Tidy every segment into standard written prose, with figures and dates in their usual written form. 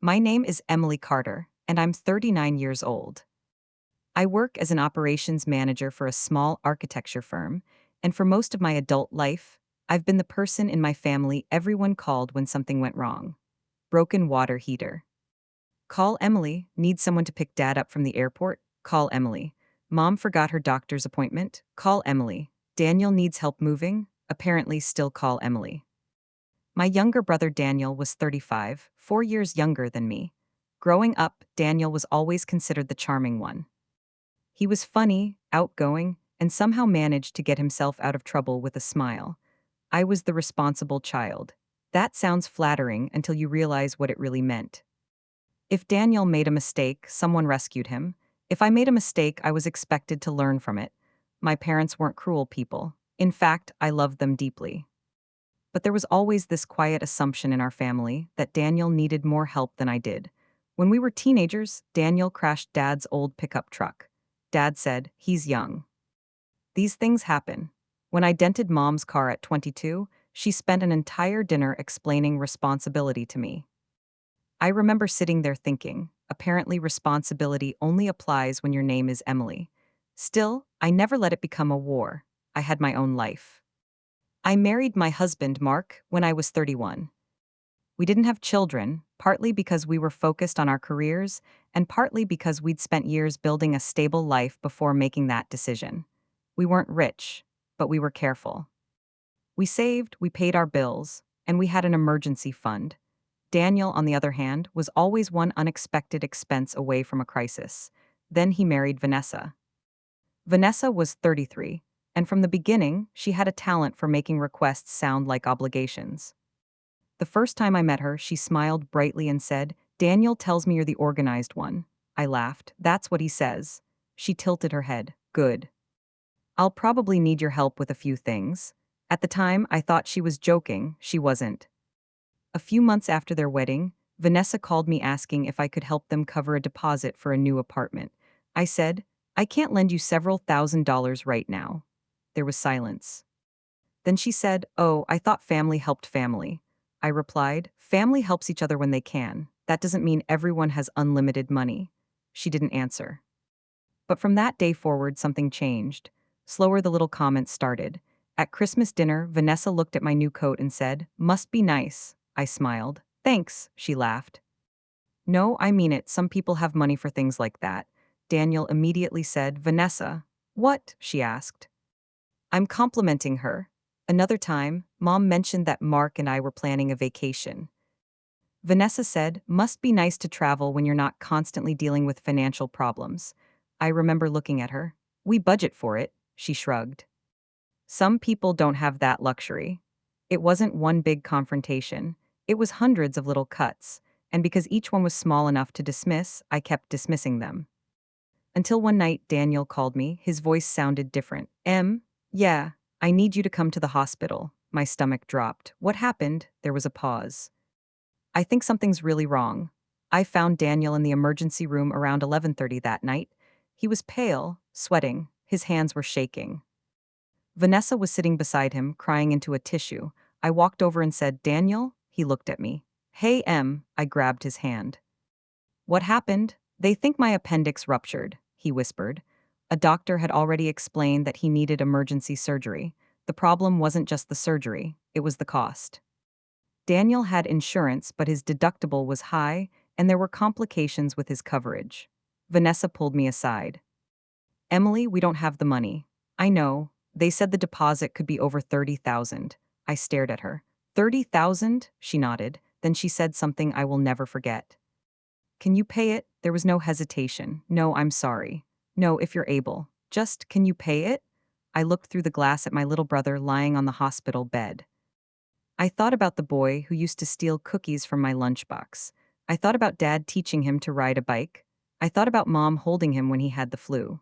My name is Emily Carter, and I'm 39 years old. I work as an operations manager for a small architecture firm, and for most of my adult life, I've been the person in my family everyone called when something went wrong. Broken water heater. Call Emily, need someone to pick dad up from the airport? Call Emily. Mom forgot her doctor's appointment? Call Emily. Daniel needs help moving? Apparently still call Emily. My younger brother Daniel was 35, 4 years younger than me. Growing up, Daniel was always considered the charming one. He was funny, outgoing, and somehow managed to get himself out of trouble with a smile. I was the responsible child. That sounds flattering until you realize what it really meant. If Daniel made a mistake, someone rescued him. If I made a mistake, I was expected to learn from it. My parents weren't cruel people. In fact, I loved them deeply. But there was always this quiet assumption in our family that Daniel needed more help than I did. When we were teenagers, Daniel crashed Dad's old pickup truck. Dad said, "He's young." These things happen. When I dented Mom's car at 22, she spent an entire dinner explaining responsibility to me. I remember sitting there thinking, apparently responsibility only applies when your name is Emily. Still, I never let it become a war. I had my own life. I married my husband, Mark, when I was 31. We didn't have children, partly because we were focused on our careers, and partly because we'd spent years building a stable life before making that decision. We weren't rich, but we were careful. We saved, we paid our bills, and we had an emergency fund. Daniel, on the other hand, was always one unexpected expense away from a crisis. Then he married Vanessa. Vanessa was 33, and from the beginning, she had a talent for making requests sound like obligations. The first time I met her, she smiled brightly and said, "Daniel tells me you're the organized one." I laughed. "That's what he says." She tilted her head. "Good. I'll probably need your help with a few things." At the time, I thought she was joking. She wasn't. A few months after their wedding, Vanessa called me asking if I could help them cover a deposit for a new apartment. I said, "I can't lend you several $1,000s right now." There was silence. Then she said, "Oh, I thought family helped family." I replied, "Family helps each other when they can. That doesn't mean everyone has unlimited money." She didn't answer. But from that day forward, something changed. Slower, the little comments started. At Christmas dinner, Vanessa looked at my new coat and said, "Must be nice." I smiled. "Thanks," she laughed. "No, I mean it. Some people have money for things like that." Daniel immediately said, "Vanessa." "What?" she asked. "I'm complimenting her." Another time, Mom mentioned that Mark and I were planning a vacation. Vanessa said, "Must be nice to travel when you're not constantly dealing with financial problems." I remember looking at her. "We budget for it," she shrugged. Some people don't have that luxury. It wasn't one big confrontation. It was hundreds of little cuts, and because each one was small enough to dismiss, I kept dismissing them. Until one night, Daniel called me. His voice sounded different. Yeah, I need you to come to the hospital." My stomach dropped. "What happened?" There was a pause. "I think something's really wrong." I found Daniel in the emergency room around 11:30 that night. He was pale, sweating. His hands were shaking. Vanessa was sitting beside him, crying into a tissue. I walked over and said, "Daniel?" He looked at me. "Hey, I grabbed his hand. "What happened?" "They think my appendix ruptured," he whispered. A doctor had already explained that he needed emergency surgery. The problem wasn't just the surgery, it was the cost. Daniel had insurance, but his deductible was high, and there were complications with his coverage. Vanessa pulled me aside. "Emily, we don't have the money." "I know. They said the deposit could be over 30,000. I stared at her. 30,000? She nodded. Then she said something I will never forget. "Can you pay it?" There was no hesitation. "No, I'm sorry." "No, if you're able. Just, can you pay it?" I looked through the glass at my little brother lying on the hospital bed. I thought about the boy who used to steal cookies from my lunchbox. I thought about Dad teaching him to ride a bike. I thought about Mom holding him when he had the flu.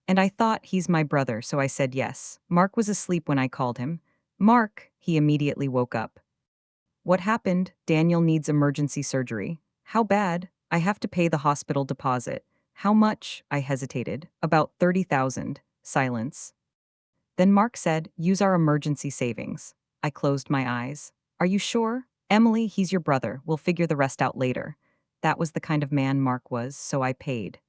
And I thought, he's my brother, so I said yes. Mark was asleep when I called him. "Mark," he immediately woke up. "What happened?" "Daniel needs emergency surgery." "How bad?" "I have to pay the hospital deposit." "How much?" I hesitated. "About 30,000. Silence. Then Mark said, "Use our emergency savings." I closed my eyes. "Are you sure?" "Emily, he's your brother. We'll figure the rest out later." That was the kind of man Mark was, so I paid.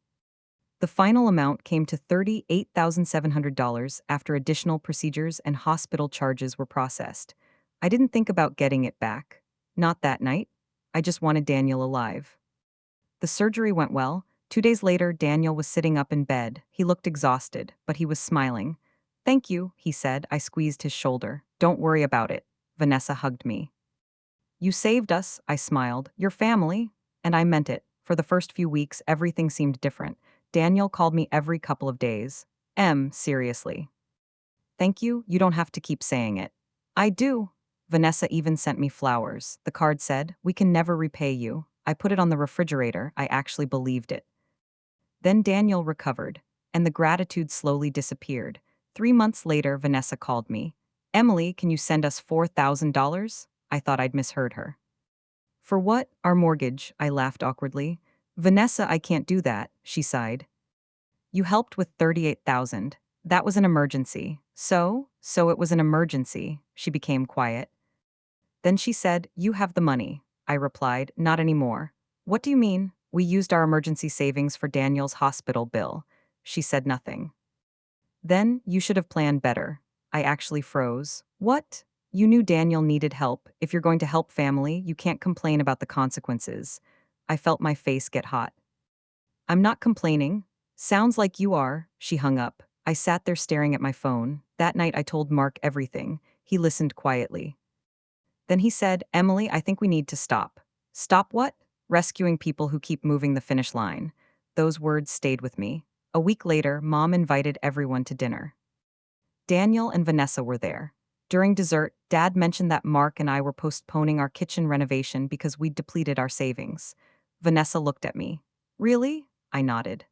The final amount came to $38,700 after additional procedures and hospital charges were processed. I didn't think about getting it back. Not that night. I just wanted Daniel alive. The surgery went well. 2 days later, Daniel was sitting up in bed. He looked exhausted, but he was smiling. "Thank you," he said. I squeezed his shoulder. "Don't worry about it." Vanessa hugged me. "You saved us," I smiled. "Your family." And I meant it. For the first few weeks, everything seemed different. Daniel called me every couple of days. Seriously. "Thank you, you don't have to keep saying it." "I do." Vanessa even sent me flowers. The card said, "We can never repay you." I put it on the refrigerator. I actually believed it. Then Daniel recovered, and the gratitude slowly disappeared. 3 months later, Vanessa called me. "Emily, can you send us $4,000? I thought I'd misheard her. "For what?" "Our mortgage," I laughed awkwardly. "Vanessa, I can't do that," she sighed. "You helped with 38,000. That was an emergency." So it was an emergency." She became quiet. Then she said, "You have the money." I replied, "Not anymore." "What do you mean?" "We used our emergency savings for Daniel's hospital bill." She said nothing. "Then, you should have planned better." I actually froze. "What?" "You knew Daniel needed help. If you're going to help family, you can't complain about the consequences." I felt my face get hot. "I'm not complaining." "Sounds like you are." She hung up. I sat there staring at my phone. That night I told Mark everything. He listened quietly. Then he said, "Emily, I think we need to stop." "Stop what?" "Rescuing people who keep moving the finish line." Those words stayed with me. A week later, Mom invited everyone to dinner. Daniel and Vanessa were there. During dessert, Dad mentioned that Mark and I were postponing our kitchen renovation because we'd depleted our savings. Vanessa looked at me. "Really?" I nodded.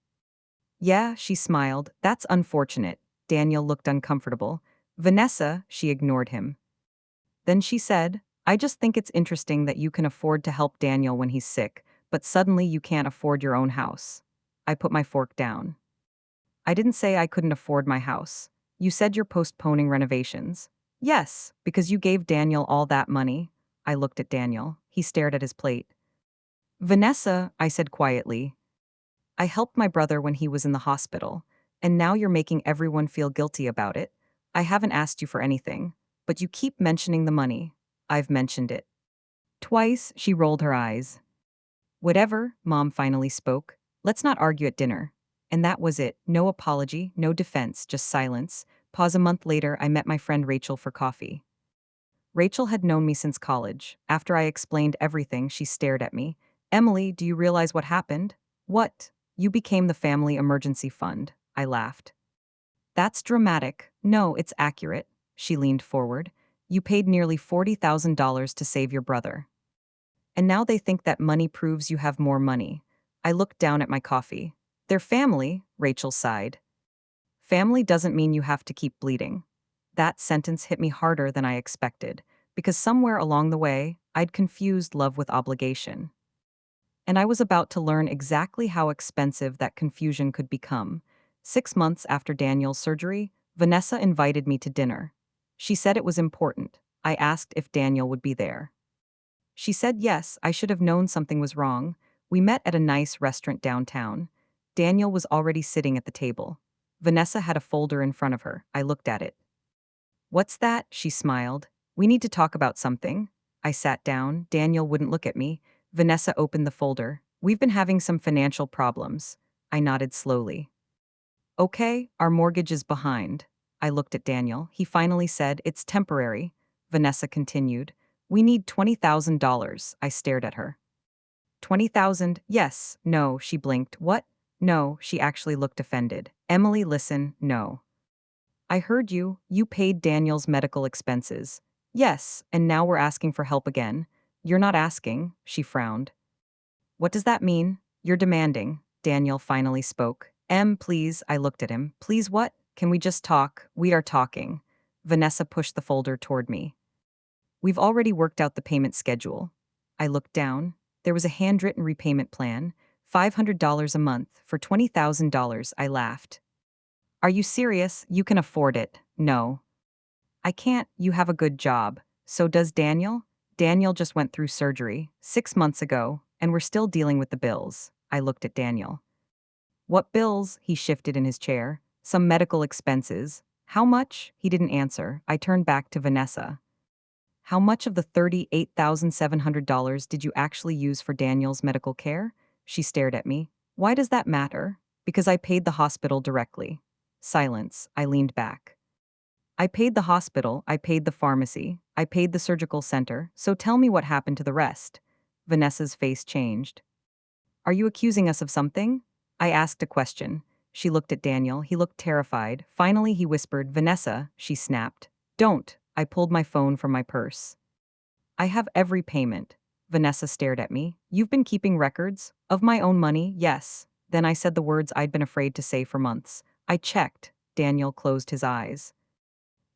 "Yeah," she smiled. "That's unfortunate." Daniel looked uncomfortable. "Vanessa," she ignored him. Then she said, "I just think it's interesting that you can afford to help Daniel when he's sick, but suddenly you can't afford your own house." I put my fork down. "I didn't say I couldn't afford my house. You said you're postponing renovations." "Yes, because you gave Daniel all that money." I looked at Daniel. He stared at his plate. "Vanessa," I said quietly, "I helped my brother when he was in the hospital, and now you're making everyone feel guilty about it. I haven't asked you for anything, but you keep mentioning the money." "I've mentioned it twice." She rolled her eyes. "Whatever," Mom finally spoke. "Let's not argue at dinner." And that was it. No apology, no defense, just silence. Pause. A month later, I met my friend Rachel for coffee. Rachel had known me since college. After I explained everything, she stared at me. "Emily, do you realize what happened?" "What?" "You became the family emergency fund." I laughed. "That's dramatic." "No, it's accurate." She leaned forward. "You paid nearly $40,000 to save your brother. And now they think that money proves you have more money." I looked down at my coffee. "They're family," Rachel sighed. "Family doesn't mean you have to keep bleeding." That sentence hit me harder than I expected, because somewhere along the way, I'd confused love with obligation. And I was about to learn exactly how expensive that confusion could become. 6 months after Daniel's surgery, Vanessa invited me to dinner. She said it was important. I asked if Daniel would be there. She said yes. I should have known something was wrong. We met at a nice restaurant downtown. Daniel was already sitting at the table. Vanessa had a folder in front of her. I looked at it. "What's that?" She smiled. "We need to talk about something." I sat down. Daniel wouldn't look at me. Vanessa opened the folder. "We've been having some financial problems." I nodded slowly. "Okay, our mortgage is behind." I looked at Daniel. He finally said, "It's temporary." Vanessa continued, "We need $20,000. I stared at her. 20,000? Yes. No, she blinked. What? No, she actually looked offended. "Emily, listen, no. I heard you. You paid Daniel's medical expenses." "Yes, and now we're asking for help again." "You're not asking," she frowned. "What does that mean?" "You're demanding." Daniel finally spoke. Please." I looked at him. "Please what? Can we just talk?" "We are talking." Vanessa pushed the folder toward me. "We've already worked out the payment schedule." I looked down. There was a handwritten repayment plan, $500 a month for $20,000. I laughed. "Are you serious? You can afford it." "No. I can't. You have a good job. So does Daniel." "Daniel just went through surgery 6 months ago." And we're still dealing with the bills. I looked at Daniel. What bills? He shifted in his chair. Some medical expenses. How much? He didn't answer. I turned back to Vanessa. How much of the $38,700 did you actually use for Daniel's medical care? She stared at me. Why does that matter? Because I paid the hospital directly. Silence. I leaned back. I paid the hospital, I paid the pharmacy, I paid the surgical center, so tell me what happened to the rest. Vanessa's face changed. Are you accusing us of something? I asked a question. She looked at Daniel. He looked terrified. Finally, he whispered, Vanessa, she snapped. Don't. I pulled my phone from my purse. I have every payment. Vanessa stared at me. You've been keeping records? Of my own money, yes. Then I said the words I'd been afraid to say for months. I checked. Daniel closed his eyes.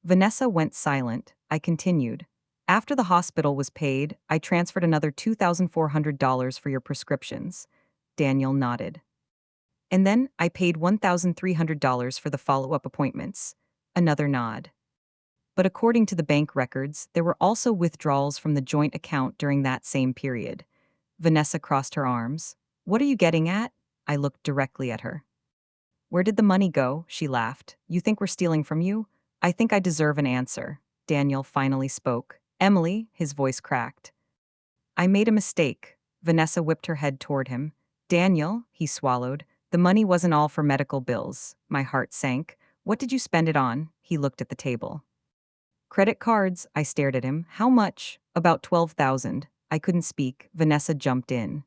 Vanessa went silent. I continued. After the hospital was paid, I transferred another $2,400 for your prescriptions. Daniel nodded. And then I paid $1,300 for the follow-up appointments. Another nod. But according to the bank records, there were also withdrawals from the joint account during that same period. Vanessa crossed her arms. What are you getting at? I looked directly at her. Where did the money go? She laughed. You think we're stealing from you? I think I deserve an answer. Daniel finally spoke. Emily, his voice cracked. I made a mistake. Vanessa whipped her head toward him. Daniel, he swallowed. The money wasn't all for medical bills. My heart sank. What did you spend it on? He looked at the table. Credit cards, I stared at him. How much? About 12,000. I couldn't speak. Vanessa jumped in.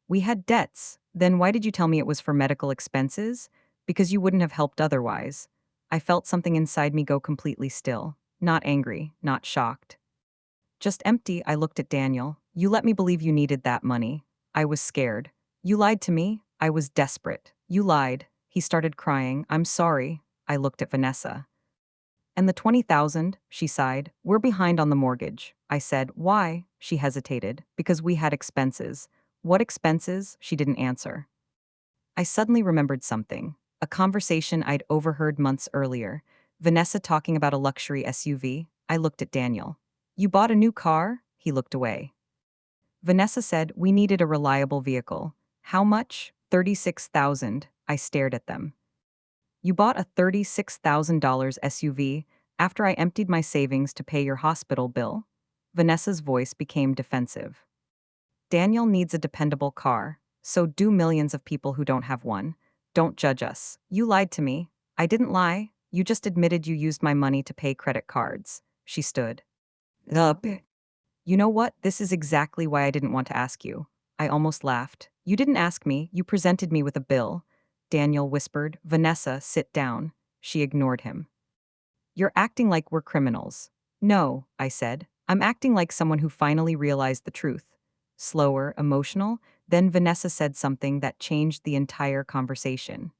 We had debts. Then why did you tell me it was for medical expenses? Because you wouldn't have helped otherwise. I felt something inside me go completely still. Not angry, not shocked. Just empty. I looked at Daniel. You let me believe you needed that money. I was scared. You lied to me. I was desperate. You lied. He started crying. I'm sorry. I looked at Vanessa. And the 20,000, she sighed. We're behind on the mortgage. I said, why? She hesitated. Because we had expenses. What expenses? She didn't answer. I suddenly remembered something. A conversation I'd overheard months earlier. Vanessa talking about a luxury SUV. I looked at Daniel. You bought a new car? He looked away. Vanessa said we needed a reliable vehicle. How much? 36,000. I stared at them. You bought a $36,000 SUV after I emptied my savings to pay your hospital bill? Vanessa's voice became defensive. Daniel needs a dependable car. So do millions of people who don't have one. Don't judge us. You lied to me. I didn't lie. You just admitted you used my money to pay credit cards. She stood up. You know what? This is exactly why I didn't want to ask you. I almost laughed. You didn't ask me. You presented me with a bill. Daniel whispered, Vanessa, sit down. She ignored him. You're acting like we're criminals. No, I said. I'm acting like someone who finally realized the truth. Slower, emotional, then Vanessa said something that changed the entire conversation.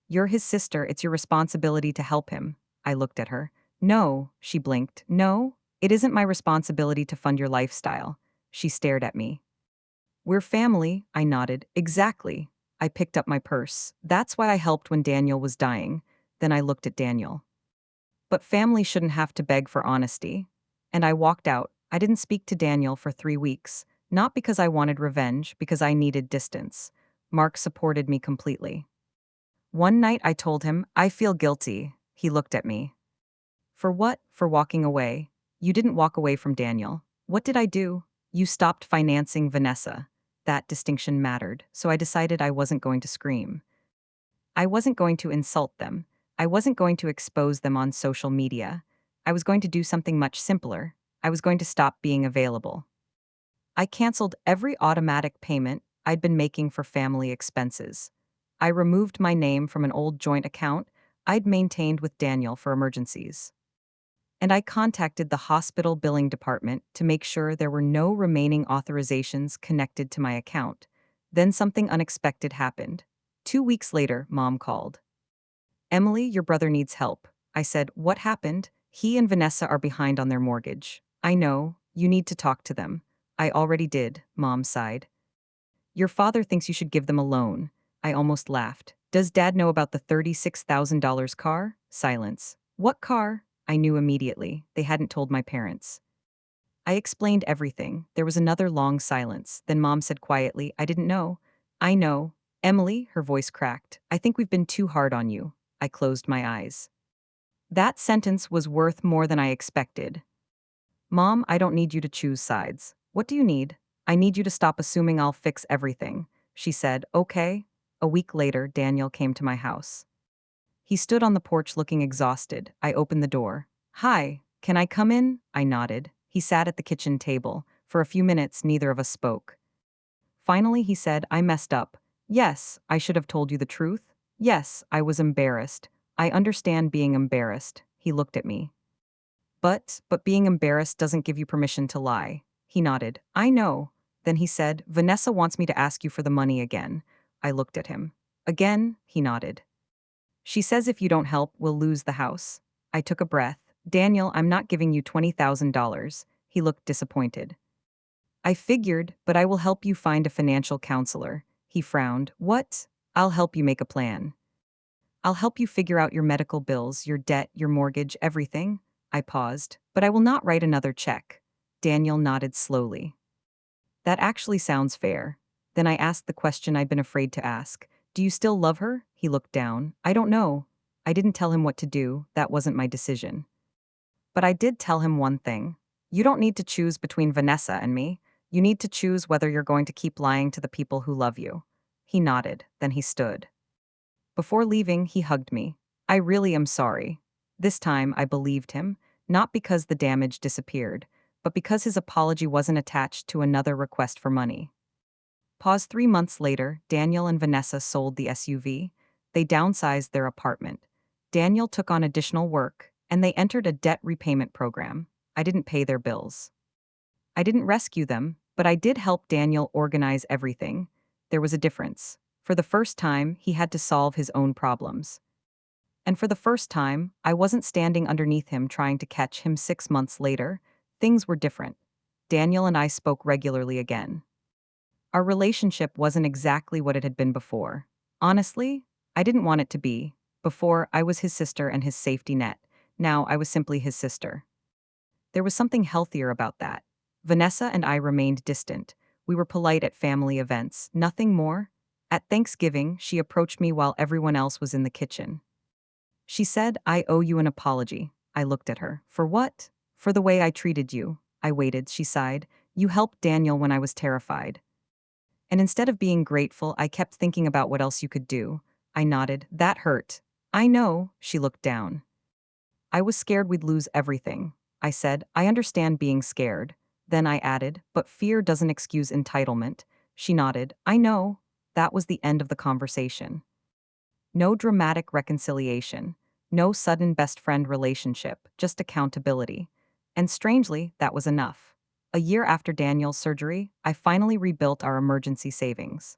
You're his sister, it's your responsibility to help him. I looked at her. No, she blinked. No, it isn't my responsibility to fund your lifestyle. She stared at me. We're family, I nodded. Exactly. I picked up my purse. That's why I helped when Daniel was dying. Then I looked at Daniel. But family shouldn't have to beg for honesty. And I walked out. I didn't speak to Daniel for 3 weeks. Not because I wanted revenge, because I needed distance. Mark supported me completely. One night I told him, I feel guilty. He looked at me. For what? For walking away. You didn't walk away from Daniel. What did I do? You stopped financing Vanessa. That distinction mattered, so I decided I wasn't going to scream. I wasn't going to insult them. I wasn't going to expose them on social media. I was going to do something much simpler. I was going to stop being available. I canceled every automatic payment I'd been making for family expenses. I removed my name from an old joint account I'd maintained with Daniel for emergencies. And I contacted the hospital billing department to make sure there were no remaining authorizations connected to my account. Then something unexpected happened. 2 weeks later, Mom called. Emily, your brother needs help. I said, what happened? He and Vanessa are behind on their mortgage. I know, you need to talk to them. I already did, Mom sighed. Your father thinks you should give them a loan. I almost laughed. Does Dad know about the $36,000 car? Silence. What car? I knew immediately. They hadn't told my parents. I explained everything. There was another long silence. Then Mom said quietly, I didn't know. I know. Emily, her voice cracked. I think we've been too hard on you. I closed my eyes. That sentence was worth more than I expected. Mom, I don't need you to choose sides. What do you need? I need you to stop assuming I'll fix everything. She said, okay. A week later, Daniel came to my house. He stood on the porch looking exhausted. I opened the door. Hi, can I come in? I nodded. He sat at the kitchen table. For a few minutes, neither of us spoke. Finally, he said, I messed up. Yes, I should have told you the truth. Yes, I was embarrassed. I understand being embarrassed. He looked at me. But being embarrassed doesn't give you permission to lie. He nodded. I know. Then he said, Vanessa wants me to ask you for the money again. I looked at him. Again? He nodded. She says if you don't help, we'll lose the house. I took a breath. Daniel, I'm not giving you $20,000. He looked disappointed. I figured, but I will help you find a financial counselor. He frowned. What? I'll help you make a plan. I'll help you figure out your medical bills, your debt, your mortgage, everything. I paused. But I will not write another check. Daniel nodded slowly. That actually sounds fair. Then I asked the question I'd been afraid to ask. Do you still love her? He looked down. I don't know. I didn't tell him what to do. That wasn't my decision. But I did tell him one thing. You don't need to choose between Vanessa and me. You need to choose whether you're going to keep lying to the people who love you. He nodded. Then he stood. Before leaving, he hugged me. I really am sorry. This time, I believed him, not because the damage disappeared, but because his apology wasn't attached to another request for money. Pause 3 months later, Daniel and Vanessa sold the SUV. They downsized their apartment. Daniel took on additional work, and they entered a debt repayment program. I didn't pay their bills. I didn't rescue them, but I did help Daniel organize everything. There was a difference. For the first time, he had to solve his own problems. And for the first time, I wasn't standing underneath him trying to catch him 6 months later. Things were different. Daniel and I spoke regularly again. Our relationship wasn't exactly what it had been before. Honestly, I didn't want it to be. Before, I was his sister and his safety net. Now, I was simply his sister. There was something healthier about that. Vanessa and I remained distant. We were polite at family events, nothing more. At Thanksgiving, she approached me while everyone else was in the kitchen. She said, I owe you an apology. I looked at her. For what? For the way I treated you. I waited, she sighed. You helped Daniel when I was terrified. And instead of being grateful, I kept thinking about what else you could do. I nodded. That hurt. I know, she looked down. I was scared we'd lose everything. I said, I understand being scared. Then I added, but fear doesn't excuse entitlement. She nodded. I know. That was the end of the conversation. No dramatic reconciliation. No sudden best friend relationship, just accountability. And strangely, that was enough. A year after Daniel's surgery, I finally rebuilt our emergency savings.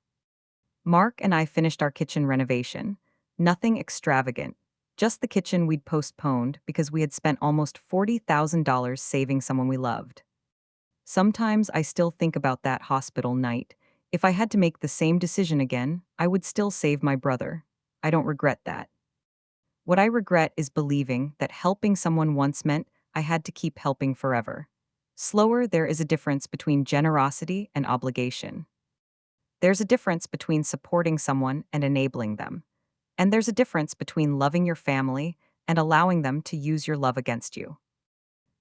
Mark and I finished our kitchen renovation. Nothing extravagant. Just the kitchen we'd postponed because we had spent almost $40,000 saving someone we loved. Sometimes I still think about that hospital night. If I had to make the same decision again, I would still save my brother. I don't regret that. What I regret is believing that helping someone once meant I had to keep helping forever. Slower, there is a difference between generosity and obligation. There's a difference between supporting someone and enabling them. And there's a difference between loving your family and allowing them to use your love against you.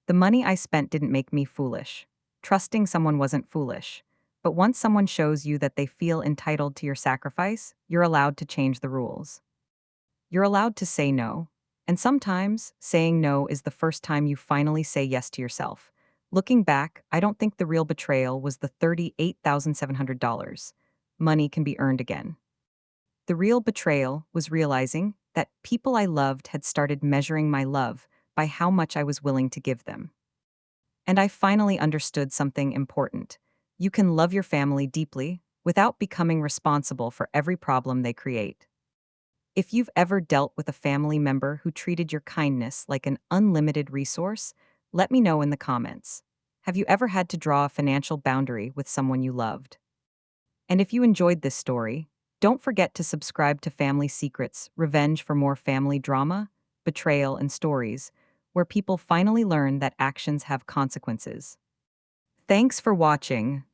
The money I spent didn't make me foolish. Trusting someone wasn't foolish. But once someone shows you that they feel entitled to your sacrifice, you're allowed to change the rules. You're allowed to say no. And sometimes, saying no is the first time you finally say yes to yourself. Looking back, I don't think the real betrayal was the $38,700. Money can be earned again. The real betrayal was realizing that people I loved had started measuring my love by how much I was willing to give them. And I finally understood something important. You can love your family deeply without becoming responsible for every problem they create. If you've ever dealt with a family member who treated your kindness like an unlimited resource, let me know in the comments. Have you ever had to draw a financial boundary with someone you loved? And if you enjoyed this story, don't forget to subscribe to Family Secrets, Revenge for more family drama, betrayal, and stories, where people finally learn that actions have consequences. Thanks for watching.